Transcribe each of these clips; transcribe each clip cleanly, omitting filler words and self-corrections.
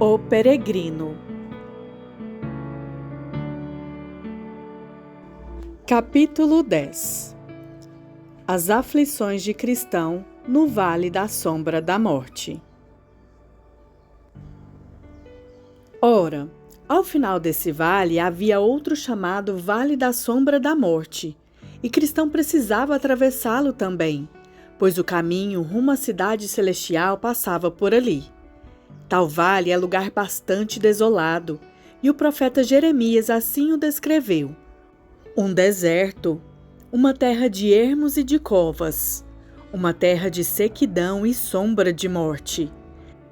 O Peregrino. Capítulo 10. As aflições de Cristão no Vale da Sombra da Morte. Ora, ao final desse vale havia outro chamado Vale da Sombra da Morte, e Cristão precisava atravessá-lo também, pois o caminho rumo à cidade celestial passava por ali. Tal vale é lugar bastante desolado, e o profeta Jeremias assim o descreveu: um deserto, uma terra de ermos e de covas, uma terra de sequidão e sombra de morte,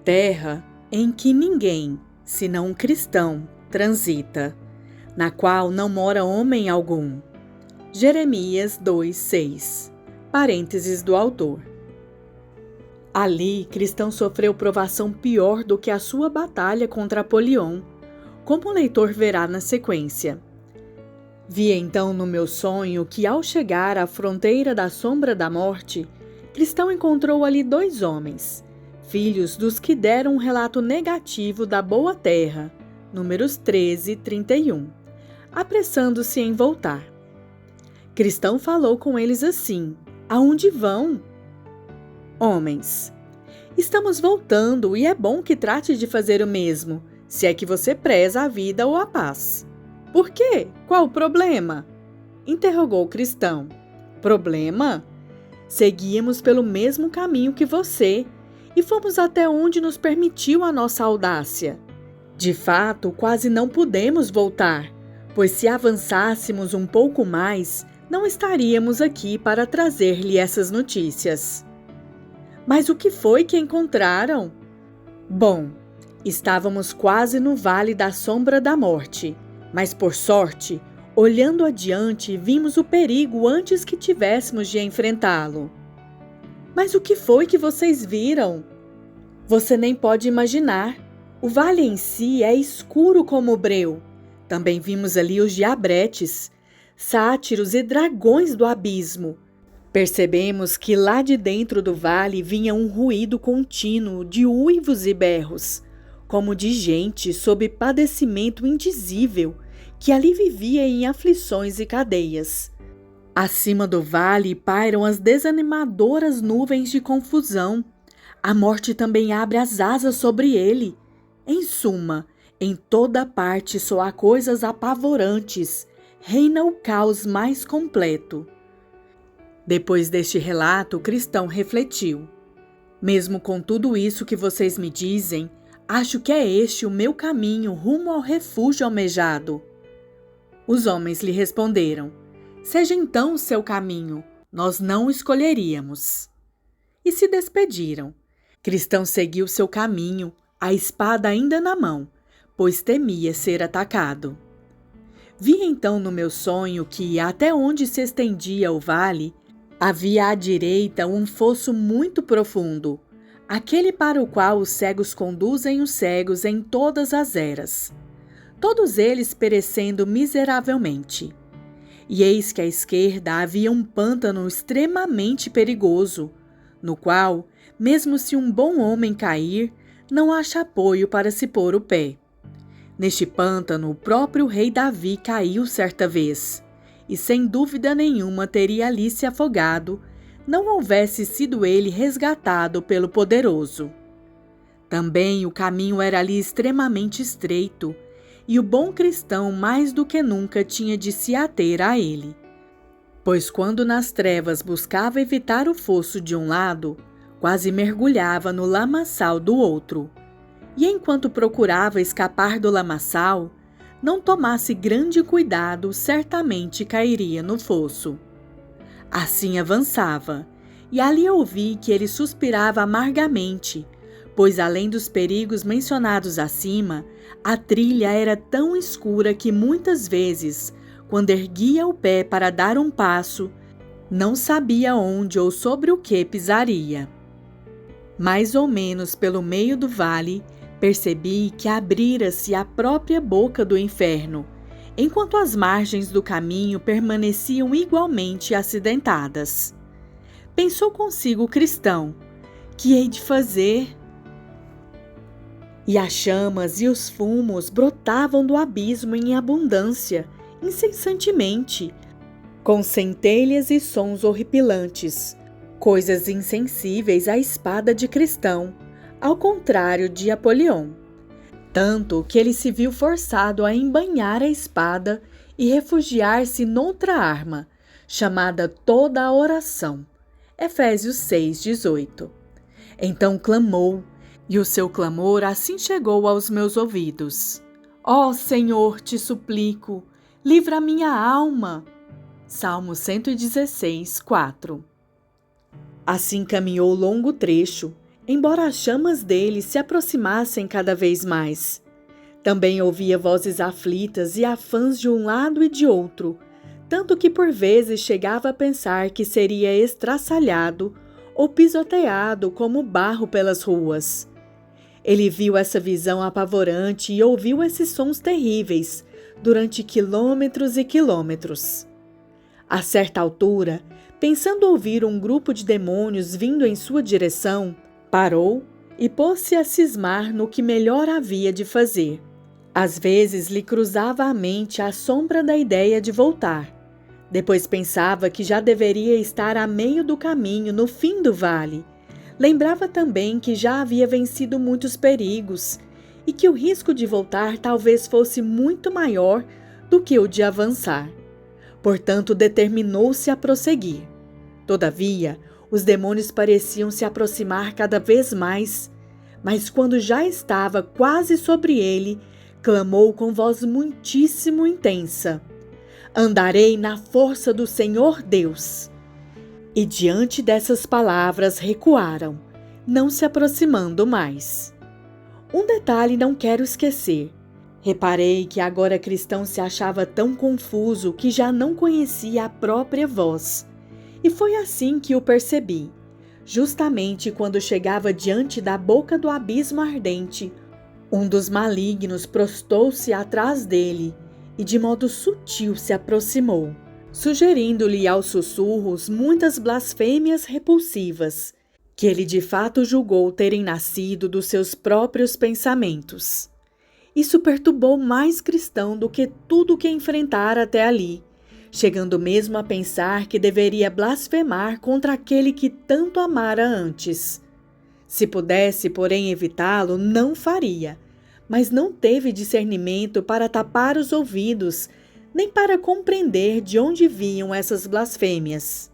terra em que ninguém, senão um cristão, transita, na qual não mora homem algum. Jeremias 2:6, parênteses do autor. Ali, Cristão sofreu provação pior do que a sua batalha contra Apolion, como o leitor verá na sequência. Vi então no meu sonho que, ao chegar à fronteira da sombra da morte, Cristão encontrou ali 2 homens, filhos dos que deram um relato negativo da boa terra, Números 13:31, apressando-se em voltar. Cristão falou com eles assim: aonde vão? Homens: estamos voltando e é bom que trate de fazer o mesmo, se é que você preza a vida ou a paz. Por quê? Qual o problema? Interrogou Cristão. Problema? Seguíamos pelo mesmo caminho que você e fomos até onde nos permitiu a nossa audácia. De fato, quase não pudemos voltar, pois se avançássemos um pouco mais, não estaríamos aqui para trazer-lhe essas notícias. Mas o que foi que encontraram? Bom, estávamos quase no Vale da Sombra da Morte, mas por sorte, olhando adiante, vimos o perigo antes que tivéssemos de enfrentá-lo. Mas o que foi que vocês viram? Você nem pode imaginar. O vale em si é escuro como o breu. Também vimos ali os diabretes, sátiros e dragões do abismo. Percebemos que lá de dentro do vale vinha um ruído contínuo de uivos e berros, como de gente sob padecimento indizível, que ali vivia em aflições e cadeias. Acima do vale pairam as desanimadoras nuvens de confusão. A morte também abre as asas sobre ele. Em suma, em toda parte só há coisas apavorantes. Reina o caos mais completo. Depois deste relato, Cristão refletiu. Mesmo com tudo isso que vocês me dizem, acho que é este o meu caminho rumo ao refúgio almejado. Os homens lhe responderam: seja então o seu caminho, nós não o escolheríamos. E se despediram. Cristão seguiu seu caminho, a espada ainda na mão, pois temia ser atacado. Vi então no meu sonho que, até onde se estendia o vale, havia à direita um fosso muito profundo, aquele para o qual os cegos conduzem os cegos em todas as eras, todos eles perecendo miseravelmente. E eis que à esquerda havia um pântano extremamente perigoso, no qual, mesmo se um bom homem cair, não acha apoio para se pôr o pé. Neste pântano, o próprio rei Davi caiu certa vez, e sem dúvida nenhuma teria ali se afogado, não houvesse sido ele resgatado pelo poderoso. Também o caminho era ali extremamente estreito, e o bom cristão mais do que nunca tinha de se ater a ele. Pois quando nas trevas buscava evitar o fosso de um lado, quase mergulhava no lamaçal do outro. E enquanto procurava escapar do lamaçal, não tomasse grande cuidado, certamente cairia no fosso. Assim avançava, e ali ouvi que ele suspirava amargamente, pois além dos perigos mencionados acima, a trilha era tão escura que muitas vezes, quando erguia o pé para dar um passo, não sabia onde ou sobre o que pisaria. Mais ou menos pelo meio do vale, percebi que abrira-se a própria boca do inferno, enquanto as margens do caminho permaneciam igualmente acidentadas. Pensou consigo o cristão: que hei de fazer? E as chamas e os fumos brotavam do abismo em abundância, incessantemente, com centelhas e sons horripilantes, coisas insensíveis à espada de Cristão, ao contrário de Apolion. Tanto que ele se viu forçado a embainhar a espada e refugiar-se noutra arma, chamada toda a oração. Efésios 6:18. Então clamou, e o seu clamor assim chegou aos meus ouvidos. Ó Senhor, te suplico, livra minha alma. Salmo 116, 4. Assim caminhou longo trecho, embora as chamas dele se aproximassem cada vez mais. Também ouvia vozes aflitas e afãs de um lado e de outro, tanto que por vezes chegava a pensar que seria estraçalhado ou pisoteado como barro pelas ruas. Ele viu essa visão apavorante e ouviu esses sons terríveis durante quilômetros e quilômetros. A certa altura, pensando ouvir um grupo de demônios vindo em sua direção, parou e pôs-se a cismar no que melhor havia de fazer. Às vezes lhe cruzava à mente a sombra da ideia de voltar. Depois pensava que já deveria estar a meio do caminho, no fim do vale. Lembrava também que já havia vencido muitos perigos e que o risco de voltar talvez fosse muito maior do que o de avançar. Portanto, determinou-se a prosseguir. Todavia, os demônios pareciam se aproximar cada vez mais, mas quando já estava quase sobre ele, clamou com voz muitíssimo intensa: Andarei na força do Senhor Deus. E diante dessas palavras recuaram, não se aproximando mais. Um detalhe não quero esquecer. Reparei que agora Cristão se achava tão confuso que já não conhecia a própria voz. E foi assim que o percebi. Justamente quando chegava diante da boca do abismo ardente, um dos malignos prostou-se atrás dele e de modo sutil se aproximou, sugerindo-lhe aos sussurros muitas blasfêmias repulsivas, que ele de fato julgou terem nascido dos seus próprios pensamentos. Isso perturbou mais Cristão do que tudo o que enfrentara até ali, chegando mesmo a pensar que deveria blasfemar contra aquele que tanto amara antes. Se pudesse, porém, evitá-lo, não faria, mas não teve discernimento para tapar os ouvidos, nem para compreender de onde vinham essas blasfêmias.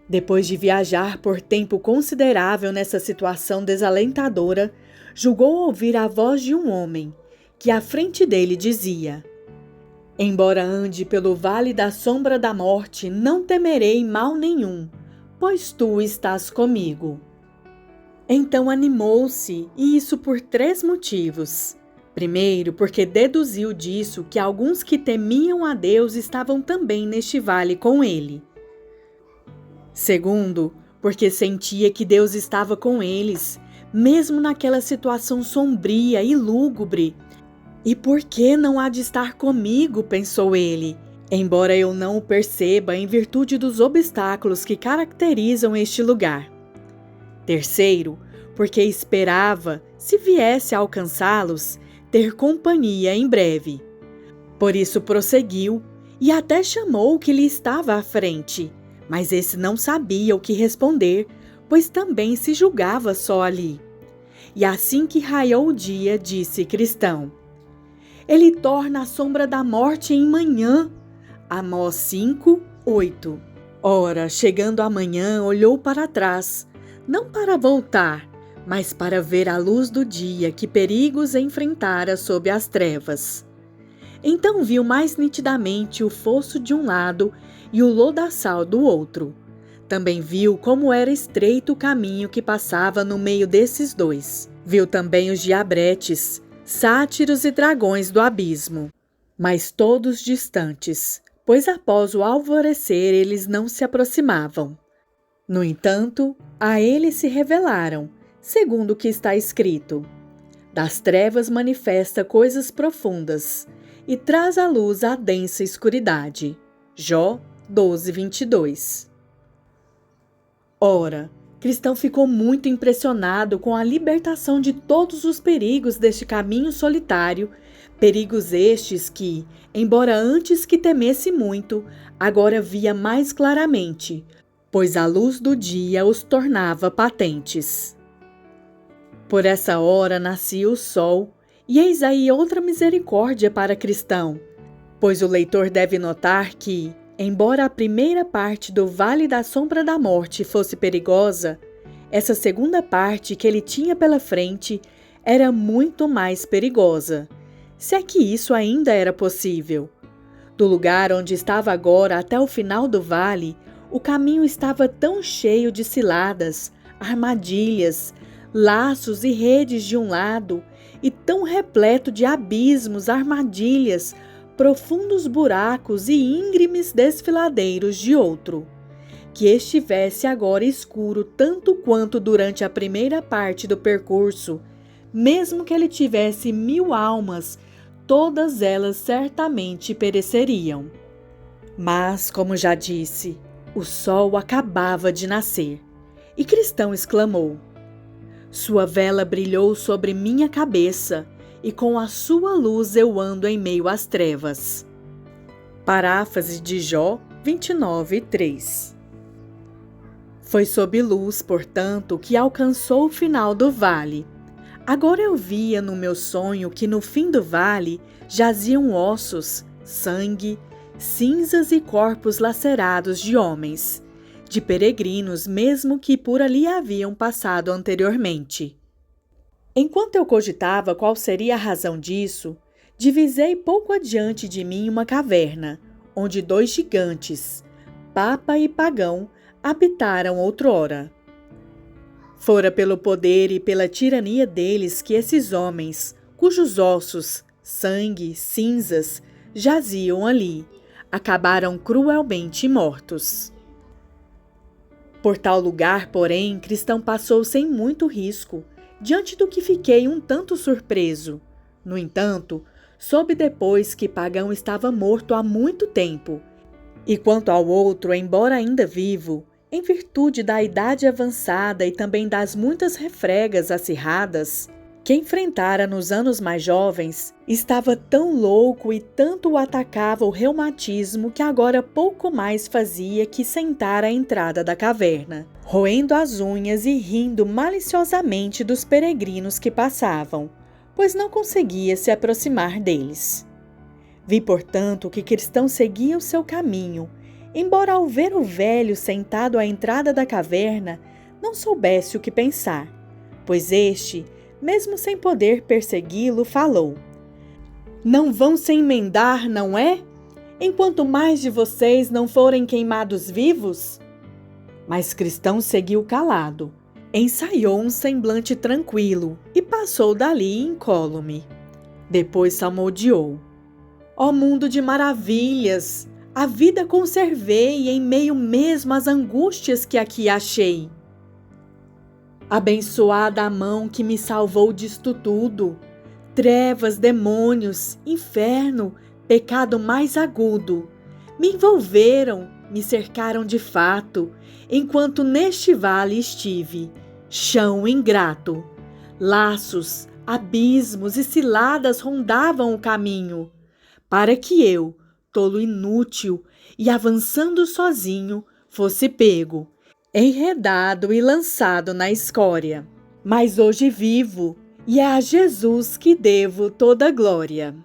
Depois de viajar por tempo considerável nessa situação desalentadora, julgou ouvir a voz de um homem, que à frente dele dizia: Embora ande pelo vale da sombra da morte, não temerei mal nenhum, pois tu estás comigo. Então animou-se, e isso por 3 motivos. Primeiro, porque deduziu disso que alguns que temiam a Deus estavam também neste vale com ele. Segundo, porque sentia que Deus estava com eles, mesmo naquela situação sombria e lúgubre. E por que não há de estar comigo, pensou ele, embora eu não o perceba em virtude dos obstáculos que caracterizam este lugar. Terceiro, porque esperava, se viesse a alcançá-los, ter companhia em breve. Por isso prosseguiu e até chamou o que lhe estava à frente, mas esse não sabia o que responder, pois também se julgava só ali. E assim que raiou o dia, disse Cristão: Ele torna a sombra da morte em manhã. Amós 5, 8. Ora, chegando a manhã, olhou para trás, não para voltar, mas para ver a luz do dia que perigos enfrentara sob as trevas. Então viu mais nitidamente o fosso de um lado e o lodaçal do outro. Também viu como era estreito o caminho que passava no meio desses dois. Viu também os diabretes, sátiros e dragões do abismo, mas todos distantes, pois após o alvorecer eles não se aproximavam. No entanto, a ele se revelaram, segundo o que está escrito: Das trevas manifesta coisas profundas, e traz à luz a densa escuridade. Jó 12:22. Ora, Cristão ficou muito impressionado com a libertação de todos os perigos deste caminho solitário, perigos estes que, embora antes que temesse muito, agora via mais claramente, pois a luz do dia os tornava patentes. Por essa hora nascia o sol, e eis aí outra misericórdia para Cristão, pois o leitor deve notar que, embora a primeira parte do Vale da Sombra da Morte fosse perigosa, essa segunda parte que ele tinha pela frente era muito mais perigosa, se é que isso ainda era possível. Do lugar onde estava agora até o final do vale, o caminho estava tão cheio de ciladas, armadilhas, laços e redes de um lado, e tão repleto de abismos, armadilhas, profundos buracos e íngremes desfiladeiros de outro, que estivesse agora escuro tanto quanto durante a primeira parte do percurso, mesmo que ele tivesse 1000 almas, todas elas certamente pereceriam. Mas, como já disse, o sol acabava de nascer, e Cristão exclamou: "Sua vela brilhou sobre minha cabeça, e com a sua luz eu ando em meio às trevas." Paráfrase de Jó 29:3. Foi sob luz, portanto, que alcançou o final do vale. Agora eu via no meu sonho que no fim do vale jaziam ossos, sangue, cinzas e corpos lacerados de homens, de peregrinos mesmo que por ali haviam passado anteriormente. Enquanto eu cogitava qual seria a razão disso, divisei pouco adiante de mim uma caverna, onde 2 gigantes, Papa e Pagão, habitaram outrora. Fora pelo poder e pela tirania deles que esses homens, cujos ossos, sangue, cinzas, jaziam ali, acabaram cruelmente mortos. Por tal lugar, porém, Cristão passou sem muito risco, diante do que fiquei um tanto surpreso. No entanto, soube depois que Pagão estava morto há muito tempo, e quanto ao outro, embora ainda vivo, em virtude da idade avançada e também das muitas refregas acirradas que enfrentara nos anos mais jovens, estava tão louco e tanto o atacava o reumatismo que agora pouco mais fazia que sentar à entrada da caverna, roendo as unhas e rindo maliciosamente dos peregrinos que passavam, pois não conseguia se aproximar deles. Vi, portanto, que Cristão seguia o seu caminho, embora ao ver o velho sentado à entrada da caverna, não soubesse o que pensar, pois este, mesmo sem poder persegui-lo, falou: "Não vão se emendar, não é? Enquanto mais de vocês não forem queimados vivos?" Mas Cristão seguiu calado, ensaiou um semblante tranquilo e passou dali incólume. Depois salmodiou: "Ó mundo de maravilhas! A vida conservei em meio mesmo às angústias que aqui achei. Abençoada a mão que me salvou disto tudo. Trevas, demônios, inferno, pecado mais agudo, me envolveram, me cercaram de fato, enquanto neste vale estive, chão ingrato. Laços, abismos e ciladas rondavam o caminho, para que eu, tolo inútil e avançando sozinho, fosse pego, enredado e lançado na escória. Mas hoje vivo, e é a Jesus que devo toda a glória."